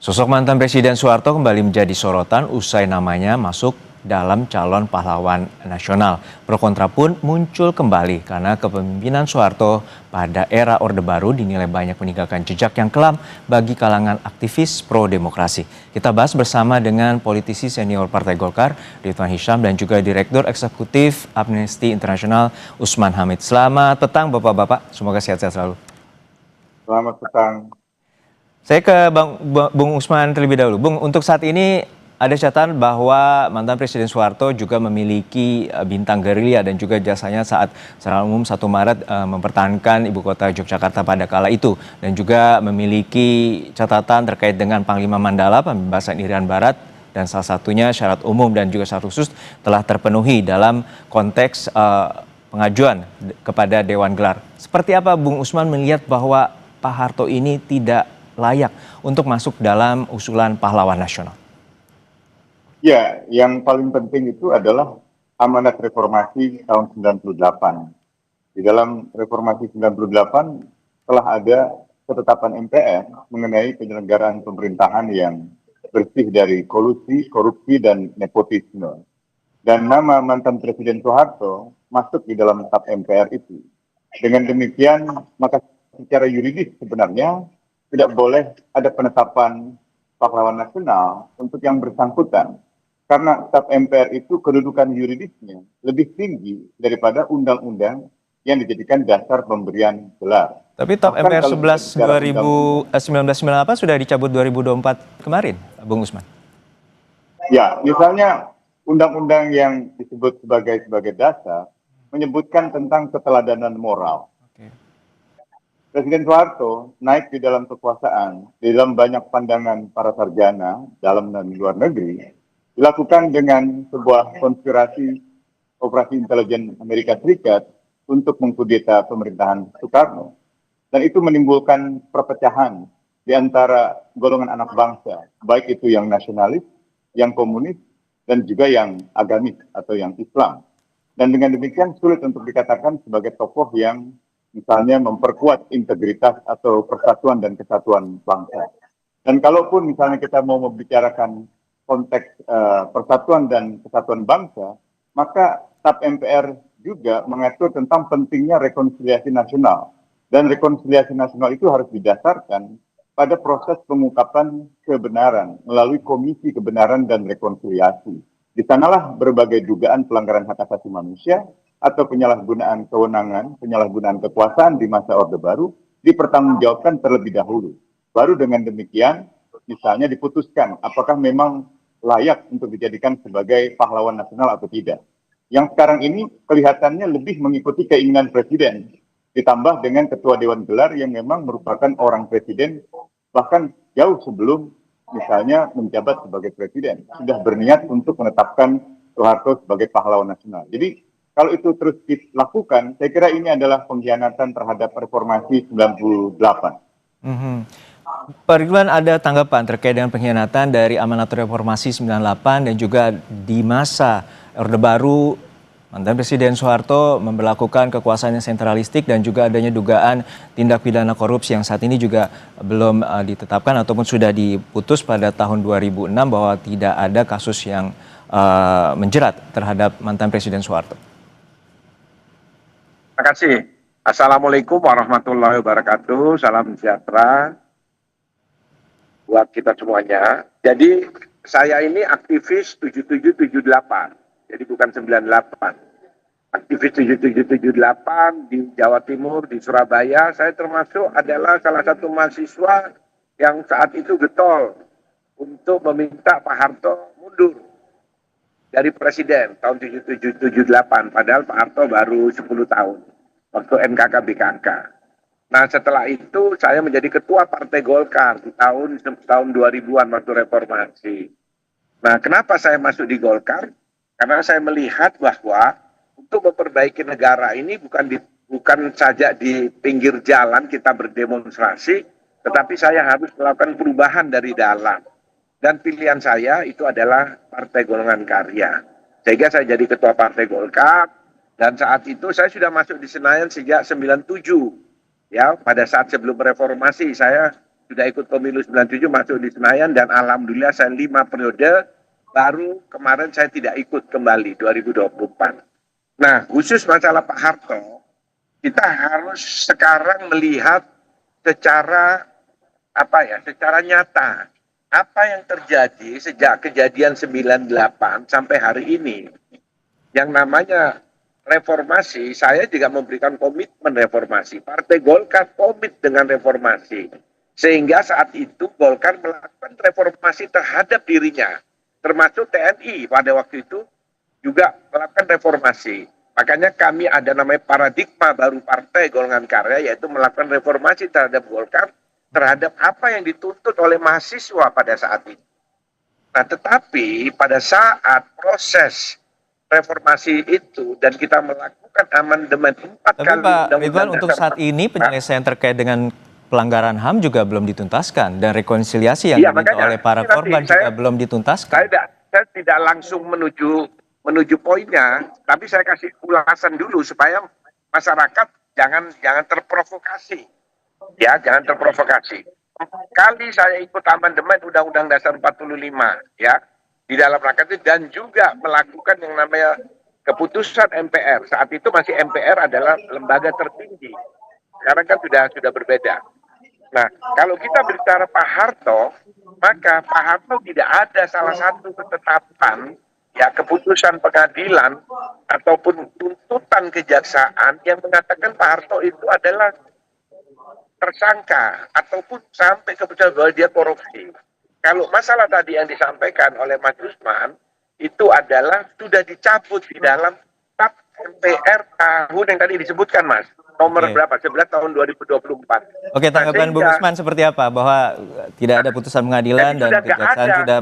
Sosok mantan Presiden Soeharto kembali menjadi sorotan usai namanya masuk dalam calon pahlawan nasional. Pro kontra pun muncul kembali karena kepemimpinan Soeharto pada era Orde Baru dinilai banyak meninggalkan jejak yang kelam bagi kalangan aktivis pro-demokrasi. Kita bahas bersama dengan politisi senior Partai Golkar, Ridwan Hisyam, dan juga Direktur Eksekutif Amnesty International, Usman Hamid. Selamat petang Bapak-Bapak, semoga sehat-sehat selalu. Selamat petang. Saya ke Bung Usman terlebih dahulu. Bung, untuk saat ini ada catatan bahwa mantan Presiden Soeharto juga memiliki bintang gerilya dan juga jasanya saat secara umum 1 Maret mempertahankan ibu kota Yogyakarta pada kala itu. Dan juga memiliki catatan terkait dengan Panglima Mandala, pembebasan Irian Barat, dan salah satunya syarat umum dan juga syarat khusus telah terpenuhi dalam konteks pengajuan kepada Dewan Gelar. Seperti apa Bung Usman melihat bahwa Pak Harto ini tidak layak untuk masuk dalam usulan pahlawan nasional? Ya, yang paling penting itu adalah amanat reformasi tahun 98. Di dalam reformasi 98 telah ada ketetapan MPR mengenai penyelenggaraan pemerintahan yang bersih dari kolusi, korupsi, dan nepotisme. Dan nama mantan Presiden Soeharto masuk di dalam tap MPR itu. Dengan demikian, maka secara yuridis sebenarnya tidak boleh ada penetapan pahlawan nasional untuk yang bersangkutan. Karena tap MPR itu kedudukan yuridisnya lebih tinggi daripada undang-undang yang dijadikan dasar pemberian gelar. Tapi tap MPR 11 1998 sudah dicabut 2024 kemarin, Bung Usman. Ya, misalnya undang-undang yang disebut sebagai dasar menyebutkan tentang keteladanan moral. Presiden Soeharto naik di dalam kekuasaan, di dalam banyak pandangan para sarjana dalam dan luar negeri, dilakukan dengan sebuah konspirasi operasi intelijen Amerika Serikat untuk mengkudeta pemerintahan Soekarno. Dan itu menimbulkan perpecahan di antara golongan anak bangsa, baik itu yang nasionalis, yang komunis, dan juga yang agamis atau yang Islam. Dan dengan demikian sulit untuk dikatakan sebagai tokoh yang misalnya memperkuat integritas atau persatuan dan kesatuan bangsa. Dan kalaupun misalnya kita mau membicarakan konteks persatuan dan kesatuan bangsa, maka tap MPR juga mengatur tentang pentingnya rekonsiliasi nasional. Dan rekonsiliasi nasional itu harus didasarkan pada proses pengungkapan kebenaran melalui Komisi Kebenaran dan Rekonsiliasi. Di sanalah berbagai dugaan pelanggaran hak asasi manusia atau penyalahgunaan kewenangan, penyalahgunaan kekuasaan di masa Orde Baru dipertanggungjawabkan terlebih dahulu. Baru dengan demikian, misalnya diputuskan apakah memang layak untuk dijadikan sebagai pahlawan nasional atau tidak. Yang sekarang ini kelihatannya lebih mengikuti keinginan Presiden, ditambah dengan Ketua Dewan Gelar yang memang merupakan orang Presiden, bahkan jauh sebelum misalnya menjabat sebagai Presiden, sudah berniat untuk menetapkan Soeharto sebagai pahlawan nasional. Jadi kalau itu terus dilakukan, saya kira ini adalah pengkhianatan terhadap reformasi 98. Pak Ridwan, ada tanggapan terkait dengan pengkhianatan dari amanat reformasi 98 dan juga di masa Orde Baru, mantan Presiden Soeharto memberlakukan kekuasaan yang sentralistik dan juga adanya dugaan tindak pidana korupsi yang saat ini juga belum ditetapkan ataupun sudah diputus pada tahun 2006 bahwa tidak ada kasus yang menjerat terhadap mantan Presiden Soeharto. Terima kasih. Assalamualaikum warahmatullahi wabarakatuh. Salam sejahtera buat kita semuanya. Jadi saya ini aktivis 7778. Jadi bukan 98. Aktivis 7778 di Jawa Timur, di Surabaya. Saya termasuk adalah salah satu mahasiswa yang saat itu getol untuk meminta Pak Harto mundur dari presiden tahun 7778, padahal Pak Harto baru 10 tahun waktu NKK BKK. Nah setelah itu saya menjadi ketua Partai Golkar di tahun 2000-an waktu reformasi. Nah kenapa saya masuk di Golkar? Karena saya melihat bahwa untuk memperbaiki negara ini bukan saja di pinggir jalan kita berdemonstrasi, tetapi saya harus melakukan perubahan dari dalam. Dan pilihan saya itu adalah Partai Golongan Karya. Sehingga saya jadi ketua Partai Golkar, dan saat itu saya sudah masuk di Senayan sejak 97. Ya, pada saat sebelum reformasi saya sudah ikut pemilu 97 masuk di Senayan dan alhamdulillah saya 5 periode, baru kemarin saya tidak ikut kembali 2024. Nah, khusus masalah Pak Harto, kita harus sekarang melihat secara secara nyata apa yang terjadi sejak kejadian 98 sampai hari ini. Yang namanya reformasi, saya juga memberikan komitmen reformasi. Partai Golkar komit dengan reformasi. Sehingga saat itu Golkar melakukan reformasi terhadap dirinya. Termasuk TNI pada waktu itu juga melakukan reformasi. Makanya kami ada namanya paradigma baru Partai Golongan Karya, yaitu melakukan reformasi terhadap Golkar, terhadap apa yang dituntut oleh mahasiswa pada saat itu. Nah, tetapi pada saat proses reformasi itu dan kita melakukan amandemen 4 Tapi kali Pak Ridwan, undang-undang untuk saat ini penyelesaian terkait dengan pelanggaran HAM juga belum dituntaskan dan rekonsiliasi yang Iya, diminta makanya, oleh para ini nanti korban juga belum dituntaskan. saya tidak langsung menuju poinnya, tapi saya kasih ulasan dulu supaya masyarakat jangan terprovokasi. Ya, jangan terprovokasi. Kali saya ikut amandemen Undang-Undang Dasar 45 ya di dalam rangka itu, dan juga melakukan yang namanya keputusan MPR. Saat itu masih MPR adalah lembaga tertinggi. Sekarang kan sudah berbeda. Nah, kalau kita bicara Pak Harto, maka Pak Harto tidak ada salah satu ketetapan ya keputusan pengadilan ataupun tuntutan kejaksaan yang mengatakan Pak Harto itu adalah tersangka ataupun sampai keputusan bahwa dia korupsi. Kalau masalah tadi yang disampaikan oleh Mas Usman itu adalah sudah dicabut di dalam TAP MPR tahun yang tadi disebutkan, Mas. Nomor berapa? 11 tahun 2024. Oke, tanggapan Bung Usman seperti apa? Bahwa tidak ada putusan pengadilan dan kejaksaan sudah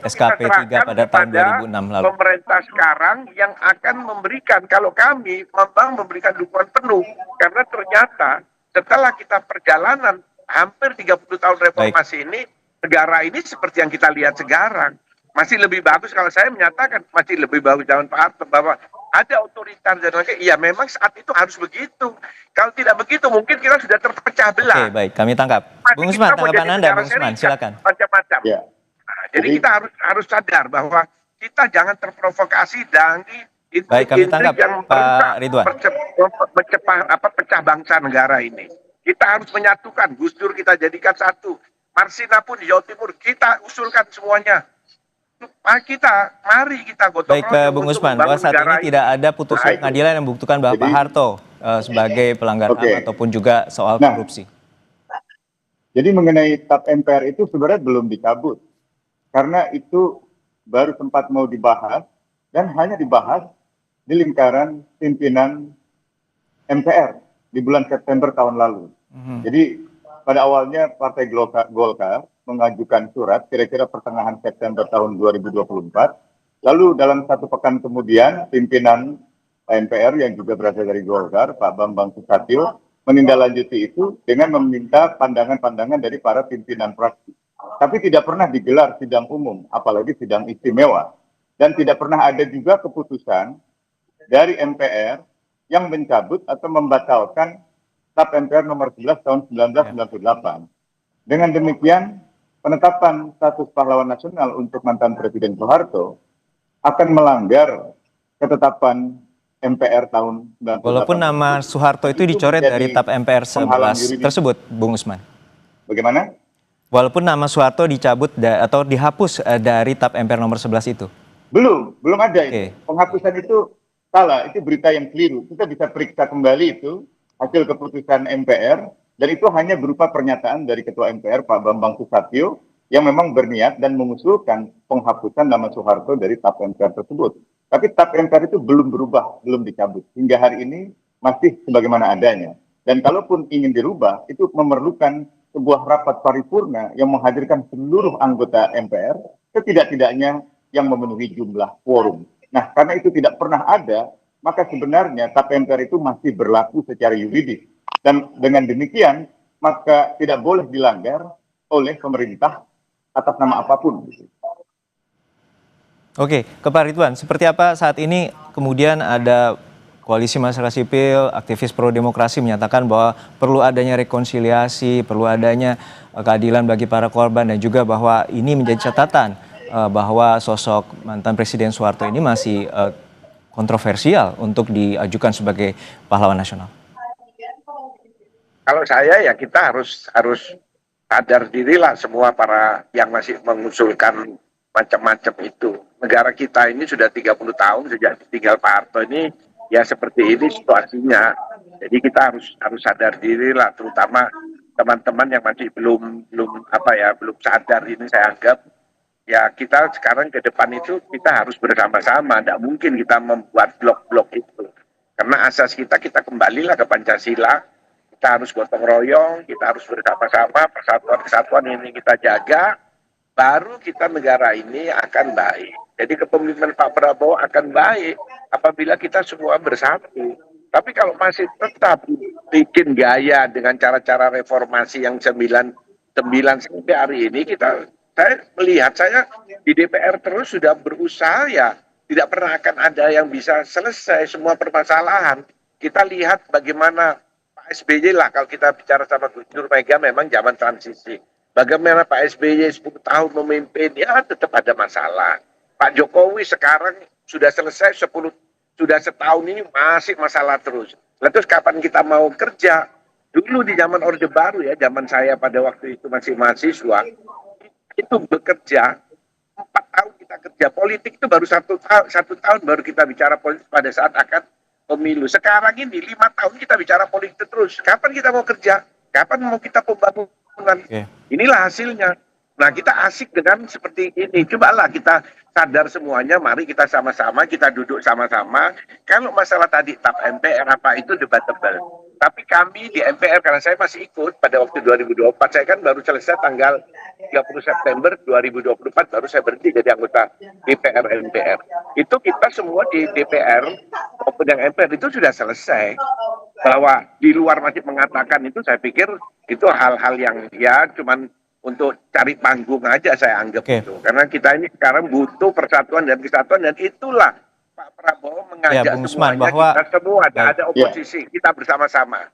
SKP 3 pada tahun 2006 lalu. Pemerintah sekarang yang akan memberikan, kalau kami memberikan dukungan penuh, karena ternyata setelah kita perjalanan hampir 30 tahun reformasi ini, negara ini seperti yang kita lihat sekarang. Masih lebih bagus, kalau saya menyatakan masih lebih bagus zaman Pak Harto, bahwa ada otoritas dan lain-lain. Ya memang saat itu harus begitu. Kalau tidak begitu mungkin kita sudah terpecah belah. Oke, baik, kami tangkap. Bung Usman, tanggapan Anda, Bung Usman, silakan. Macam-macam. Ya. Nah, jadi kita harus sadar bahwa kita jangan terprovokasi dari Baik, kami tangkap, yang Pak Ridwan. pecah bangsa negara ini. Kita harus menyatukan. Gus Dur kita jadikan satu. Marsina pun di Jawa Timur kita usulkan semuanya. Mari kita gotong Baik, Bung Usman, bahwa saat ini tidak ada putusan pengadilan yang membuktikan bahwa Pak Harto sebagai pelanggar HAM ataupun juga soal korupsi. Jadi mengenai TAP MPR itu sebenarnya belum dicabut. Karena itu baru sempat mau dibahas dan hanya dibahas di lingkaran pimpinan MPR di bulan September tahun lalu. Jadi pada awalnya Partai Golkar mengajukan surat kira-kira pertengahan September tahun 2024. Lalu dalam satu pekan kemudian pimpinan MPR yang juga berasal dari Golkar, Pak Bambang Susatyo, menindaklanjuti itu dengan meminta pandangan-pandangan dari para pimpinan fraksi. Tapi tidak pernah digelar sidang umum, apalagi sidang istimewa. Dan tidak pernah ada juga keputusan dari MPR yang mencabut atau membatalkan TAP MPR nomor 11 tahun 1998. Dengan demikian, penetapan status pahlawan nasional untuk mantan Presiden Soeharto akan melanggar ketetapan MPR tahun 1998. Walaupun nama Soeharto itu dicoret dari TAP MPR 11 tersebut, Bung Usman. Bagaimana? Walaupun nama Soeharto dicabut atau dihapus dari TAP MPR nomor 11 itu. Belum ada itu. Penghapusan itu salah, itu berita yang keliru. Kita bisa periksa kembali itu hasil keputusan MPR. Dan itu hanya berupa pernyataan dari Ketua MPR Pak Bambang Susatyo yang memang berniat dan mengusulkan penghapusan nama Soeharto dari TAP MPR tersebut. Tapi TAP MPR itu belum berubah, belum dicabut. Hingga hari ini masih sebagaimana adanya. Dan kalaupun ingin dirubah, itu memerlukan sebuah rapat paripurna yang menghadirkan seluruh anggota MPR, setidak-tidaknya yang memenuhi jumlah quorum. Nah, karena itu tidak pernah ada, maka sebenarnya TAP MPR itu masih berlaku secara yuridis. Dan dengan demikian, maka tidak boleh dilanggar oleh pemerintah atas nama apapun. Oke, ke Pak Ridwan, seperti apa saat ini kemudian ada koalisi masyarakat sipil, aktivis pro demokrasi menyatakan bahwa perlu adanya rekonsiliasi, perlu adanya keadilan bagi para korban, dan juga bahwa ini menjadi catatan bahwa sosok mantan Presiden Soeharto ini masih kontroversial untuk diajukan sebagai pahlawan nasional. Kalau saya ya kita harus sadar dirilah semua para yang masih mengusulkan macam-macam itu. Negara kita ini sudah 30 tahun sejak tinggal Pak Harto ini ya seperti ini situasinya. Jadi kita harus sadar dirilah, terutama teman-teman yang masih belum sadar ini, saya anggap ya kita sekarang ke depan itu kita harus bersama-sama. Tidak mungkin kita membuat blok-blok itu. Karena asas kita kembalilah ke Pancasila. Kita harus gotong royong, kita harus bersama-sama, persatuan kesatuan ini kita jaga, baru kita negara ini akan baik. Jadi kepemimpinan Pak Prabowo akan baik apabila kita semua bersatu. Tapi kalau masih tetap bikin gaya dengan cara-cara reformasi yang 9 sampai hari ini, saya melihat saya di DPR terus sudah berusaha ya tidak pernah akan ada yang bisa selesai semua permasalahan. Kita lihat bagaimana Pak SBY lah, kalau kita bicara sama Gus Dur Mega memang zaman transisi. Bagaimana Pak SBY 10 tahun memimpin, ya tetap ada masalah. Pak Jokowi sekarang sudah selesai sudah setahun ini masih masalah terus. Terus kapan kita mau kerja? Dulu di zaman Orde Baru ya, zaman saya pada waktu itu masih mahasiswa, itu bekerja 4 tahun kita kerja politik, itu baru satu tahun baru kita bicara politik pada saat akan pemilu. Sekarang ini 5 tahun kita bicara politik terus. Kapan kita mau kerja? Kapan mau kita pembangunan? Inilah hasilnya. Nah, kita asik dengan seperti ini. Cobalah kita sadar semuanya. Mari kita sama-sama, kita duduk sama-sama. Kalau masalah tadi TAP MPR apa itu debatable. Tapi kami di MPR, karena saya masih ikut pada waktu 2024, saya kan baru selesai tanggal 30 September 2024, baru saya berhenti jadi anggota DPR MPR. Itu kita semua di DPR maupun yang MPR itu sudah selesai. Bahwa di luar masih mengatakan itu, saya pikir itu hal-hal yang ya cuman untuk cari panggung aja saya anggap itu. Karena kita ini sekarang butuh persatuan dan kesatuan, dan itulah Pak Prabowo mengajak semuanya, bahwa kita semua ada oposisi, kita bersama-sama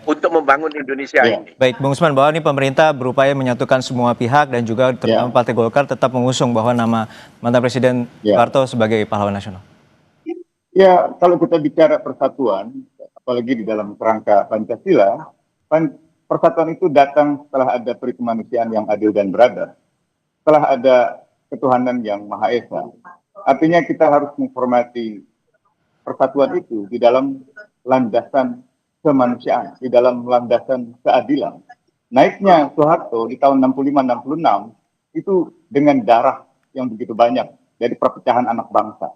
untuk membangun Indonesia ini. Baik, Bung Usman, bahwa ini pemerintah berupaya menyatukan semua pihak dan juga terutama Partai Golkar tetap mengusung bahwa nama mantan Presiden Soeharto sebagai pahlawan nasional. Ya, kalau kita bicara persatuan, apalagi di dalam kerangka Pancasila, persatuan itu datang setelah ada perikemanusiaan yang adil dan beradab, setelah ada ketuhanan yang Maha Esa. Artinya kita harus menghormati persatuan itu di dalam landasan kemanusiaan, di dalam landasan keadilan. Naiknya Soeharto di tahun 65-66 itu dengan darah yang begitu banyak dari perpecahan anak bangsa.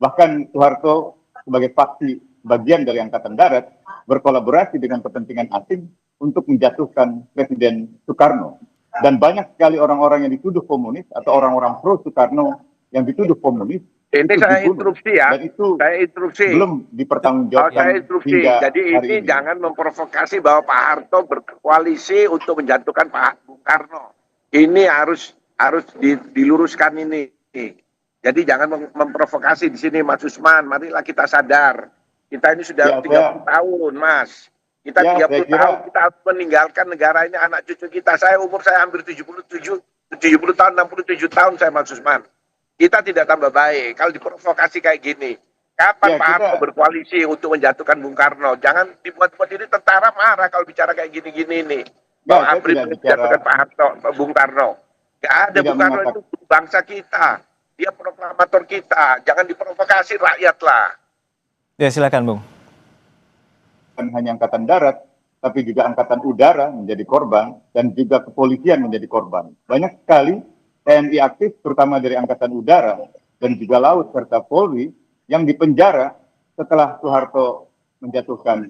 Bahkan Soeharto sebagai faksi bagian dari Angkatan Darat berkolaborasi dengan kepentingan asing untuk menjatuhkan Presiden Soekarno. Dan banyak sekali orang-orang yang dituduh komunis atau orang-orang pro Soekarno yang dituduh komunis. Ini saya instruksi ya. Dan itu saya instruksi. Belum dipertanggungjawabkan. Saya instruksi. Jadi ini jangan memprovokasi bahwa Pak Harto berkoalisi untuk menjatuhkan Pak Bung Karno. Ini harus diluruskan ini. Jadi jangan memprovokasi di sini, Mas Usman. Marilah kita sadar. Kita ini sudah 30 tahun, Mas. Kita 30 tahun kita harus meninggalkan negara ini, anak cucu kita. Umur saya hampir 70 tahun, 67 tahun saya, Mas Usman. Kita tidak tambah baik kalau diprovokasi kayak gini. Kapan Pak Harto berkoalisi untuk menjatuhkan Bung Karno? Jangan dibuat-buat, ini tentara marah kalau bicara kayak gini-gini nih. Bahwa ABRI menjatuhkan Pak Harto, Bung Karno. Gak ada, Bung Karno itu bangsa kita. Dia proklamator kita. Jangan diprovokasi rakyat lah. Ya, silakan Bung. Bukan hanya Angkatan Darat, tapi juga Angkatan Udara menjadi korban, dan juga kepolisian menjadi korban. Banyak sekali TNI aktif, terutama dari Angkatan Udara dan juga Laut serta Polri, yang dipenjara setelah Soeharto menjatuhkan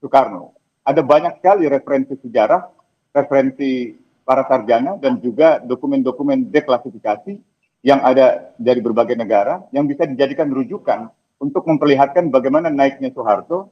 Soekarno. Ada banyak sekali referensi sejarah, referensi para sarjana, dan juga dokumen-dokumen deklasifikasi yang ada dari berbagai negara yang bisa dijadikan rujukan untuk memperlihatkan bagaimana naiknya Soeharto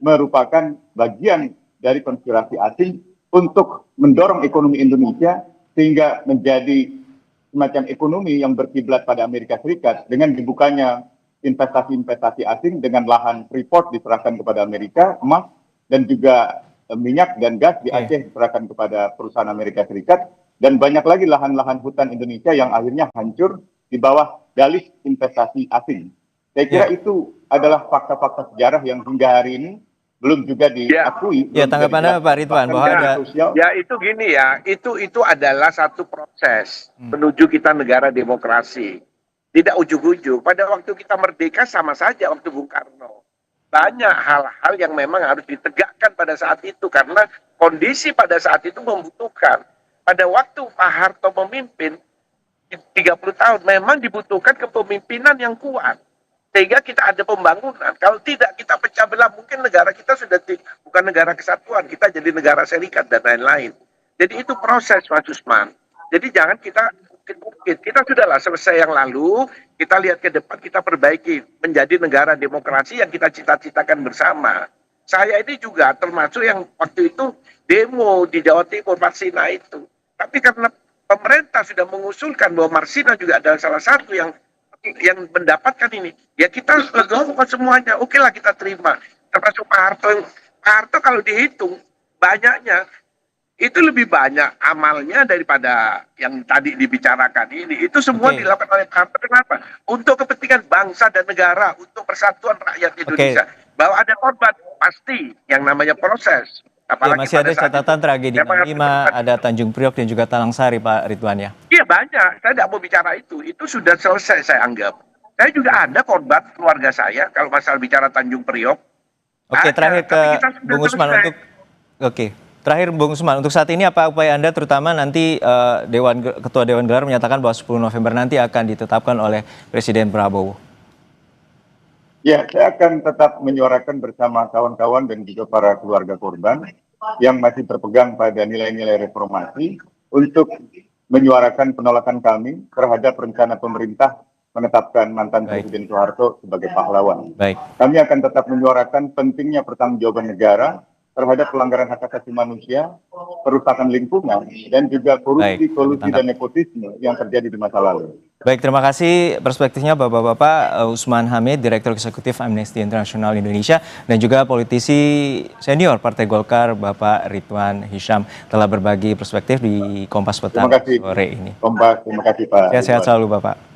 merupakan bagian dari konspirasi asing untuk mendorong ekonomi Indonesia sehingga menjadi semacam ekonomi yang berkiblat pada Amerika Serikat dengan dibukanya investasi-investasi asing dengan lahan Freeport diserahkan kepada Amerika, emas, dan juga minyak dan gas di Aceh diserahkan kepada perusahaan Amerika Serikat, dan banyak lagi lahan-lahan hutan Indonesia yang akhirnya hancur di bawah dalih investasi asing. Saya kira itu adalah fakta-fakta sejarah yang hingga hari ini belum juga diakui. Ya, tanggapannya Pak Ridwan bahwa ada ya itu gini ya, itu adalah satu proses menuju kita negara demokrasi. Tidak ujug-ujug. Pada waktu kita merdeka sama saja waktu Bung Karno. Banyak hal-hal yang memang harus ditegakkan pada saat itu karena kondisi pada saat itu membutuhkan. Pada waktu Pak Harto memimpin 30 tahun memang dibutuhkan kepemimpinan yang kuat. Sehingga kita ada pembangunan. Kalau tidak kita pecah belah, mungkin negara kita sudah bukan negara kesatuan, kita jadi negara serikat dan lain-lain. Jadi itu proses, Mas Usman. Jadi jangan kita ukit-ukit. Kita sudahlah selesai yang lalu, kita lihat ke depan, kita perbaiki menjadi negara demokrasi yang kita cita-citakan bersama. Saya ini juga termasuk yang waktu itu demo di Jawa Timur, Marsina itu. Tapi karena pemerintah sudah mengusulkan bahwa Marsina juga adalah salah satu yang mendapatkan ini, ya kita legowo semuanya, oke lah kita terima. Termasuk Pak Harto. Pak Harto kalau dihitung banyaknya, itu lebih banyak amalnya daripada yang tadi dibicarakan ini. Itu semua dilakukan oleh Pak Harto. Kenapa? Untuk kepentingan bangsa dan negara, untuk persatuan rakyat Indonesia. Bahwa ada korban, pasti yang namanya proses. Ya, masih ada catatan tragedi 65, ada Tanjung Priok dan juga Talang Sari, Pak Ridwan ya? Iya banyak, saya tidak mau bicara itu sudah selesai saya anggap. Saya juga ada korban keluarga saya, kalau masalah bicara Tanjung Priok. Oke, terakhir ke Bung Usman terakhir Bung Usman, untuk saat ini apa upaya Anda terutama nanti Ketua Dewan Gelar menyatakan bahwa 10 November nanti akan ditetapkan oleh Presiden Prabowo? Ya, saya akan tetap menyuarakan bersama kawan-kawan dan juga para keluarga korban yang masih berpegang pada nilai-nilai reformasi untuk menyuarakan penolakan kami terhadap rencana pemerintah menetapkan mantan Presiden Soeharto sebagai pahlawan. Baik. Kami akan tetap menyuarakan pentingnya pertanggungjawaban negara terhadap pelanggaran hak asasi manusia, perusakan lingkungan, dan juga korupsi, kolusi, dan nepotisme yang terjadi di masa lalu. Baik, terima kasih perspektifnya Bapak-Bapak. Usman Hamid, Direktur Eksekutif Amnesty International Indonesia, dan juga politisi senior Partai Golkar, Bapak Ridwan Hisyam, telah berbagi perspektif di Kompas Petang sore ini. Kompas, terima kasih Pak. Sehat-sehat selalu Bapak.